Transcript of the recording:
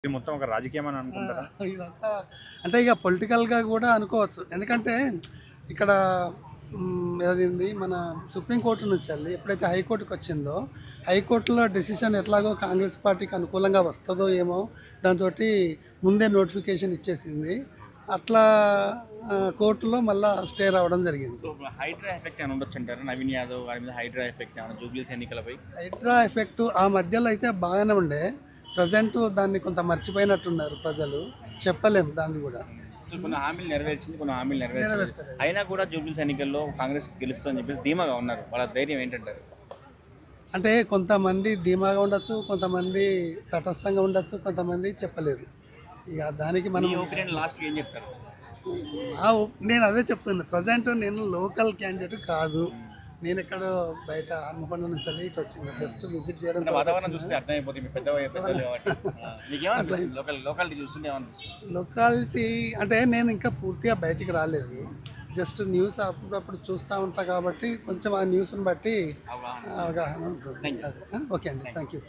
ఇది మొత్తం ఒక రాజకీయం అని అనుకుంటారా? ఇదంతా అంటే ఇక పొలిటికల్గా కూడా అనుకోవచ్చు. ఎందుకంటే ఇక్కడ అదేంది మన సుప్రీంకోర్టు నుంచి వెళ్ళి ఎప్పుడైతే హైకోర్టుకి వచ్చిందో హైకోర్టులో డెసిషన్ ఎట్లాగో కాంగ్రెస్ పార్టీకి అనుకూలంగా వస్తుందో ఏమో దాంతో ముందే నోటిఫికేషన్ ఇచ్చేసింది. అట్లా కోర్టులో మళ్ళీ స్టే రావడం జరిగింది. సో హైడ్రా ఎఫెక్ట్ అని ఉండొచ్చు అంటారు. నవీన్ యాదవ్ వారి మీద హైడ్రా ఎఫెక్ట్ ఏమైనా జూబ్లీస్ ఎన్నికలపై? హైడ్రా ఎఫెక్ట్ ఆ మధ్యలో అయితే బాగానే ఉండే. ప్రజెంట్ దాన్ని కొంత మర్చిపోయినట్టున్నారు ప్రజలు. చెప్పలేము దాన్ని కూడా. కొన్ని హామీలు నెరవేర్చింది, కొన్ని హామీలు నెరవేర్చలేదు. అయినా కూడా జూబ్లీస్ ఎన్నికల్లో కాంగ్రెస్ గెలుస్తుందని చెప్పేసి ధీమాగా ఉన్నారు. వాళ్ళ ధైర్యం ఏంటంటారు? అంటే కొంతమంది ధీమాగా ఉండొచ్చు, కొంతమంది తటస్థంగా ఉండొచ్చు, కొంతమంది చెప్పలేరు. ఇక దానికి మనం లాస్ట్కి ఏం చెప్తారు? నేను అదే చెప్తున్నా. ప్రజెంట్ నేను లోకల్ క్యాండిడేట్ కాదు. నేను ఎక్కడ బయట హన్మకొండ నుంచి వెళ్ళి ఇటు వచ్చింది జస్ట్ విజిట్ చేయడం. వాతావరణం చూస్తే అర్థమైపోతుంది లొకాలిటీ అంటే నేను ఇంకా పూర్తిగా బయటికి రాలేదు. జస్ట్ న్యూస్ అప్పుడప్పుడు చూస్తూ ఉంటా కాబట్టి కొంచెం ఆ న్యూస్ని బట్టి అవగాహన ఉంటుంది. అదే ఓకే అండి, థ్యాంక్ యూ.